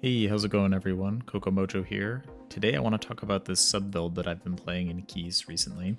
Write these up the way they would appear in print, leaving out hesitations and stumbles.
Hey, how's it going everyone? Coco Mojo here. Today I want to talk about this sub build that I've been playing in Keys recently.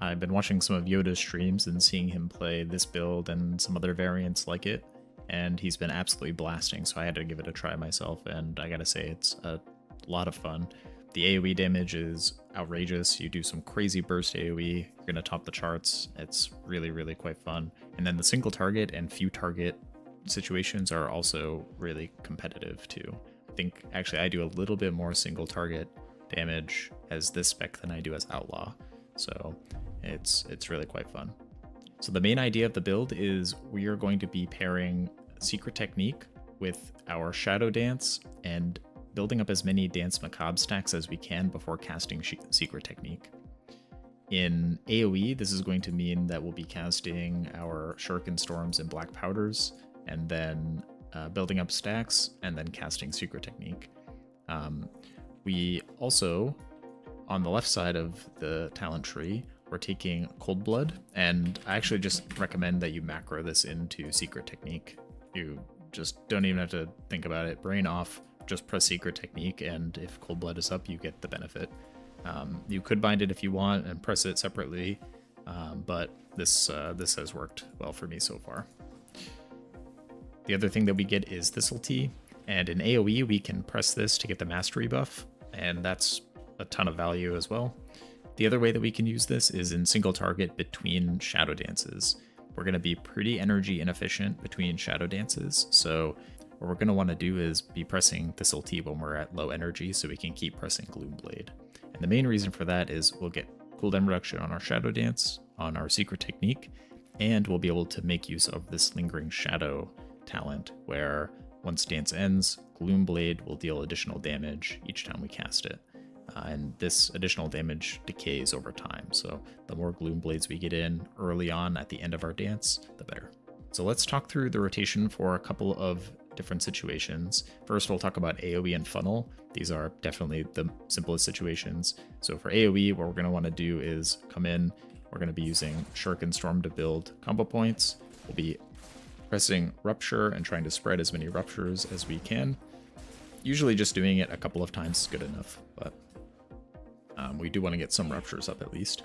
I've been watching some of Yoda's streams and seeing him play this build and some other variants like it, and he's been absolutely blasting, so I had to give it a try myself, and I gotta say it's a lot of fun. The AoE damage is outrageous. You do some crazy burst AoE, you're gonna top the charts. It's really quite fun. And then the single target and few target situations are also really competitive too. I think actually I do a little bit more single target damage as this spec than I do as Outlaw, so it's really quite fun. So the main idea of the build is we are going to be pairing Secret Technique with our Shadow Dance and building up as many Danse Macabre stacks as we can before casting Secret Technique. In AoE, this is going to mean that we'll be casting our Shuriken Storms and Black Powders, and then building up stacks, and then casting Secret Technique. We also, on the left side of the talent tree, we're taking Cold Blood, and I actually just recommend that you macro this into Secret Technique. You just don't even have to think about it. Brain off, just press Secret Technique, and if Cold Blood is up, you get the benefit. You could bind it if you want and press it separately, but this has worked well for me so far. The other thing that we get is Thistle Tea, and in AoE we can press this to get the mastery buff, and that's a ton of value as well. The other way that we can use this is in single target between shadow dances. We're going to be pretty energy inefficient between shadow dances, so what we're going to want to do is be pressing Thistle Tea when we're at low energy so we can keep pressing Gloomblade. And the main reason for that is we'll get cooldown reduction on our shadow dance, on our Secret Technique, and we'll be able to make use of this Lingering Shadow talent where once dance ends, Gloomblade will deal additional damage each time we cast it. And this additional damage decays over time, so the more Gloomblades we get in early on at the end of our dance, the better. So let's talk through the rotation for a couple of different situations. First, we'll talk about AoE and Funnel. These are definitely the simplest situations. So for AoE, what we're going to want to do is come in, we're going to be using Shuriken Storm to build combo points. We'll be pressing Rupture and trying to spread as many Ruptures as we can. Usually just doing it a couple of times is good enough, but we do want to get some Ruptures up at least.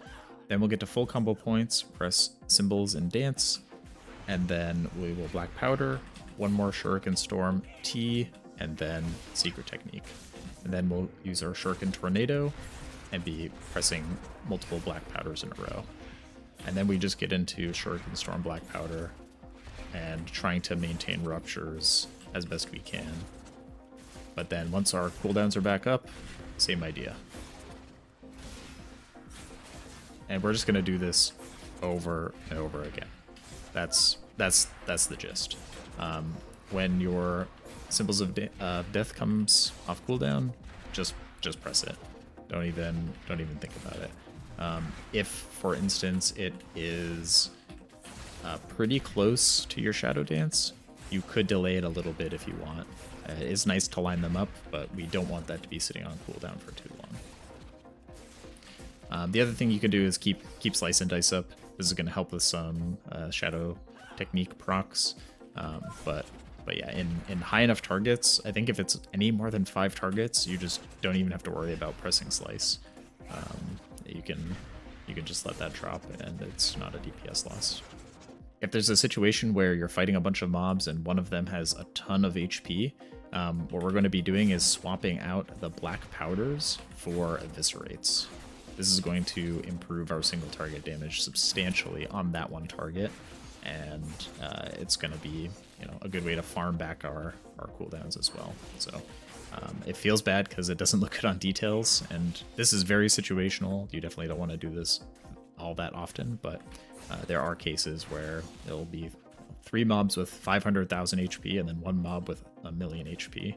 Then we'll get to full combo points, press Symbols and Dance, and then we will Black Powder, one more Shuriken Storm, Tea, and then Secret Technique. And then we'll use our Shuriken Tornado and be pressing multiple Black Powders in a row. And then we just get into Shuriken Storm, Black Powder, and trying to maintain Ruptures as best we can. But then once our cooldowns are back up, same idea. And we're just going to do this over and over again. That's the gist. When your Symbols of Death comes off cooldown, just press it. Don't even think about it. If, for instance, it is pretty close to your Shadow Dance, you could delay it a little bit if you want. It is nice to line them up, but we don't want that to be sitting on cooldown for too long. The other thing you can do is keep Slice and Dice up. This is going to help with some Shadow Technique procs, but yeah, in high enough targets, I think if it's any more than 5 targets, you just don't even have to worry about pressing Slice. You can just let that drop, and it's not a DPS loss. If there's a situation where you're fighting a bunch of mobs and one of them has a ton of HP, what we're going to be doing is swapping out the Black Powders for Eviscerates. This is going to improve our single target damage substantially on that one target, and it's going to be, a good way to farm back our cooldowns as well. So it feels bad because it doesn't look good on details, and this is very situational. You definitely don't want to do this all that often, but there are cases where there'll be 3 mobs with 500,000 HP and then 1 mob with 1,000,000 HP,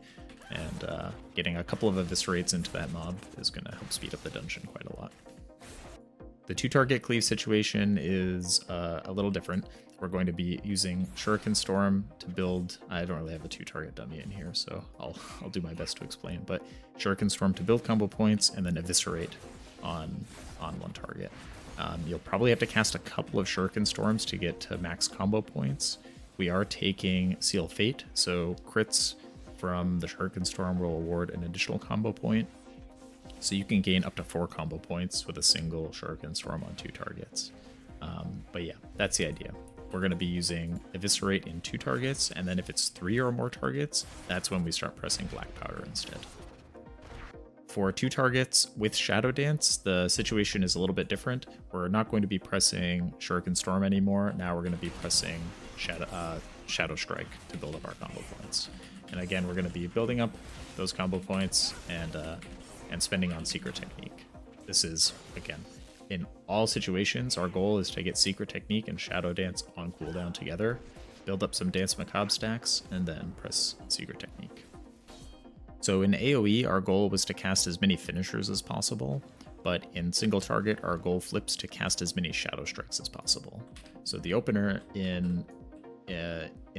and getting a couple of Eviscerates into that mob is going to help speed up the dungeon quite a lot. The 2-target cleave situation is a little different. We're going to be using Shuriken Storm to build. I don't really have a 2-target dummy in here, so I'll do my best to explain. But Shuriken Storm to build combo points, and then Eviscerate on one target. You'll probably have to cast a couple of Shuriken Storms to get to max combo points. We are taking Seal Fate, so crits from the Shuriken Storm will award an additional combo point. So you can gain up to 4 combo points with a single Shuriken Storm on 2 targets. But yeah, that's the idea. We're going to be using Eviscerate in 2 targets, and then if it's 3 or more targets, that's when we start pressing Black Powder instead. For 2 targets with Shadow Dance, the situation is a little bit different. We're not going to be pressing Shuriken Storm anymore. Now we're going to be pressing Shadow Strike to build up our combo points. And again, we're going to be building up those combo points and spending on Secret Technique. This is, again, in all situations, our goal is to get Secret Technique and Shadow Dance on cooldown together, build up some Danse Macabre stacks, and then press Secret Technique. So in AoE, our goal was to cast as many finishers as possible, but in single target, our goal flips to cast as many Shadow Strikes as possible. So the opener in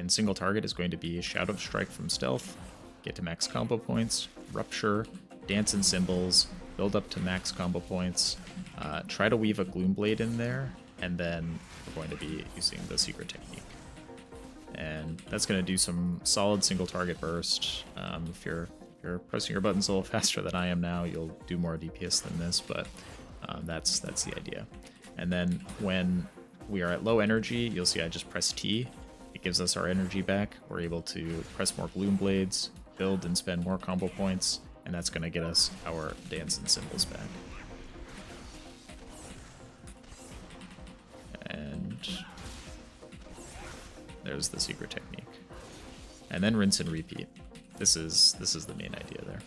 single target is going to be Shadow Strike from Stealth, get to max combo points, Rupture, Dance and Symbols, build up to max combo points, try to weave a Gloomblade in there, and then we're going to be using the Secret Technique. And that's going to do some solid single target burst. If you're pressing your buttons a little faster than I am now, you'll do more DPS than this, but that's the idea. And then when we are at low energy, you'll see I just press T. It gives us our energy back. We're able to press more Gloomblades, build and spend more combo points, and that's going to get us our Dance and Symbols back. And there's the Secret Technique. And then rinse and repeat. This is the main idea there.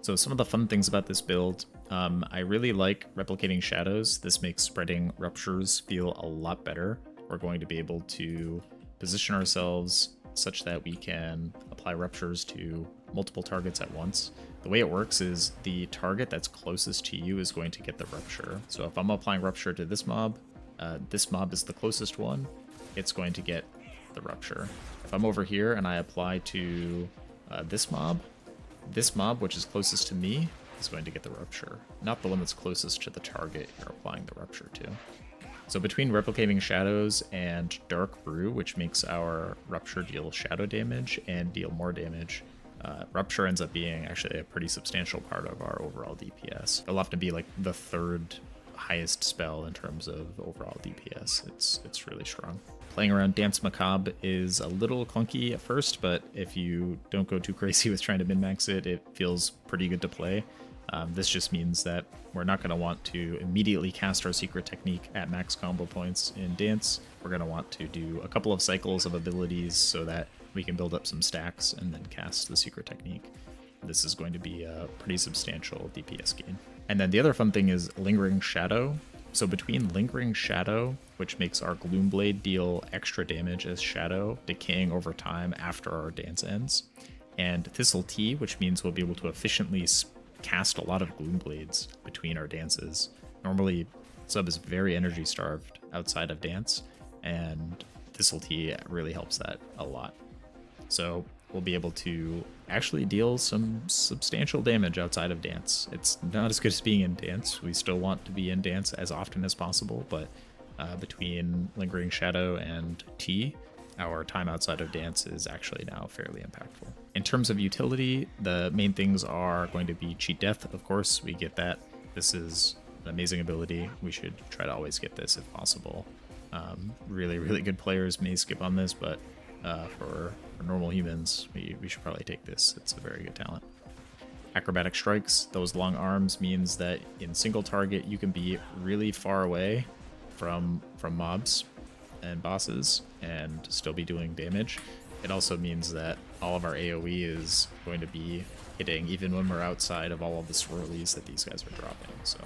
So some of the fun things about this build, I really like replicating shadows. This makes spreading ruptures feel a lot better. We're going to be able to position ourselves such that we can apply ruptures to multiple targets at once. The way it works is the target that's closest to you is going to get the rupture. So if I'm applying rupture to this mob is the closest one, it's going to get the rupture. If I'm over here and I apply to this mob, which is closest to me, is going to get the rupture, not the one that's closest to the target you're applying the rupture to. So between replicating shadows and Dark Brew, which makes our rupture deal shadow damage and deal more damage, rupture ends up being actually a pretty substantial part of our overall DPS. It'll often be like the 3rd highest spell in terms of overall DPS. It's really strong. Playing around Danse Macabre is a little clunky at first, but if you don't go too crazy with trying to min-max it, it feels pretty good to play. This just means that we're not going to want to immediately cast our Secret Technique at max combo points in Dance. We're going to want to do a couple of cycles of abilities so that we can build up some stacks and then cast the Secret Technique. This is going to be a pretty substantial DPS gain. And then the other fun thing is Lingering Shadow. So between Lingering Shadow, which makes our Gloomblade deal extra damage as Shadow, decaying over time after our dance ends, and Thistle Tea, which means we'll be able to efficiently cast a lot of Gloomblades between our dances. Normally, sub is very energy starved outside of dance, and Thistle Tea really helps that a lot. So we'll be able to actually deal some substantial damage outside of dance. It's not as good as being in dance. We still want to be in dance as often as possible, but between Lingering Shadow and Tea, our time outside of dance is actually now fairly impactful. In terms of utility, the main things are going to be Cheat Death, of course. We get that. This is an amazing ability. We should try to always get this if possible. Really, really good players may skip on this, but for normal humans, we should probably take this. It's a very good talent. Acrobatic Strikes, those long arms means that in single target you can be really far away from mobs and bosses and still be doing damage. It also means that all of our AoE is going to be hitting even when we're outside of all of the swirlies that these guys are dropping. So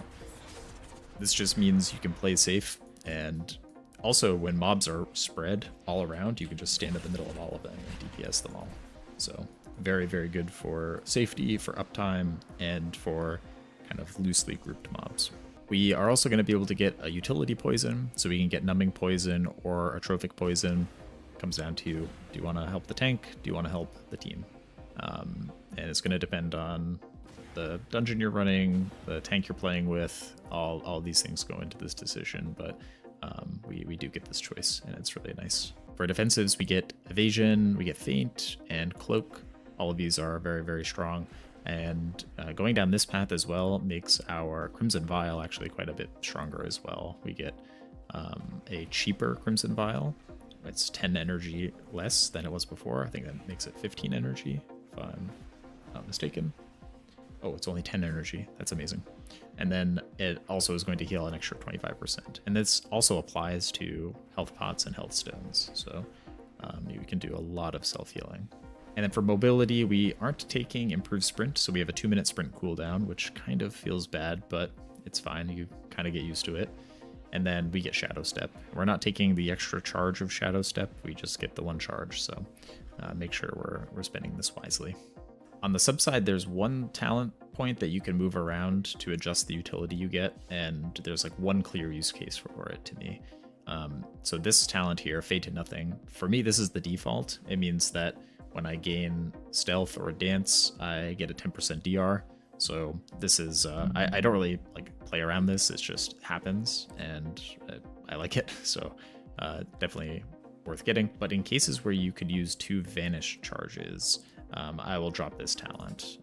this just means you can play safe, and also when mobs are spread all around, you can just stand in the middle of all of them and DPS them all. So very, very good for safety, for uptime, and for kind of loosely grouped mobs. We are also going to be able to get a utility poison, so we can get numbing poison or atrophic poison. Comes down to, do you want to help the tank? Do you want to help the team? And it's going to depend on the dungeon you're running, the tank you're playing with. All these things go into this decision, but we do get this choice, and it's really nice. For defensives, we get evasion, we get feint, and cloak. All of these are very, very strong. And going down this path as well makes our Crimson Vial actually quite a bit stronger as well. We get a cheaper Crimson Vial. It's 10 energy less than it was before. I think that makes it 15 energy, if I'm not mistaken. Oh, it's only 10 energy. That's amazing. And then it also is going to heal an extra 25%. And this also applies to health pots and health stones. So you can do a lot of self-healing. And then for mobility, we aren't taking improved sprint. So we have a 2-minute sprint cooldown, which kind of feels bad, but it's fine. You kind of get used to it. And then we get Shadow Step. We're not taking the extra charge of Shadow Step. We just get the 1 charge. So make sure we're spending this wisely. On the sub side, there's one talent point that you can move around to adjust the utility you get, and there's like one clear use case for it to me. So this talent here, Fade to Nothing, for me this is the default. It means that when I gain Stealth or Dance, I get a 10% DR. So this is, I don't really like play around this, it just happens, and I like it, so definitely worth getting. But in cases where you could use 2 Vanish charges, I will drop this talent.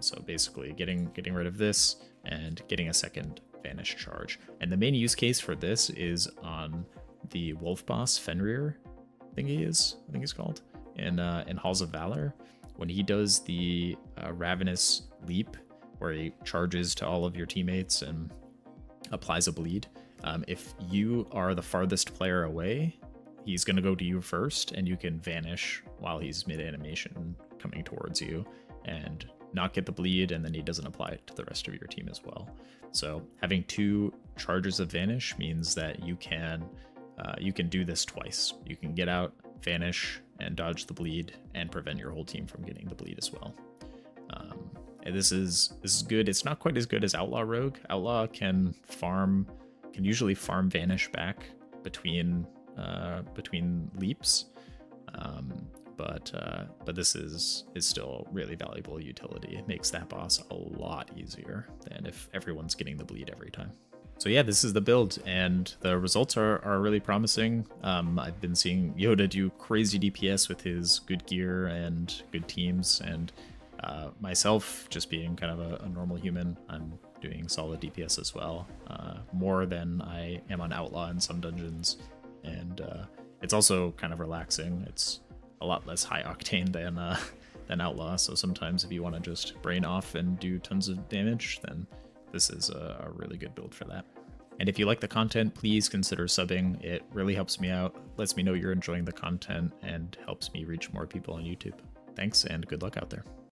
So basically getting rid of this and getting a second Vanish charge. And the main use case for this is on the Wolf Boss Fenrir, I think he's called, in Halls of Valor. When he does the Ravenous Leap, where he charges to all of your teammates and applies a bleed, if you are the farthest player away, he's going to go to you first, and you can vanish while he's mid-animation coming towards you and not get the bleed, and then he doesn't apply it to the rest of your team as well. So having 2 charges of vanish means that you can do this twice. You can get out, vanish, and dodge the bleed, and prevent your whole team from getting the bleed as well. And this is good. It's not quite as good as Outlaw Rogue. Outlaw can usually farm vanish back between leaps, but this is still really valuable utility. It makes that boss a lot easier than if everyone's getting the bleed every time. So yeah, this is the build, and the results are really promising. I've been seeing Yoda do crazy DPS with his good gear and good teams, and myself just being kind of a normal human, I'm doing solid DPS as well, more than I am on Outlaw in some dungeons, and it's also kind of relaxing. It's a lot less high octane than Outlaw, so sometimes if you want to just brain off and do tons of damage, then this is a really good build for that. And if you like the content, please consider subbing. It really helps me out, lets me know you're enjoying the content, and helps me reach more people on YouTube. Thanks, and good luck out there.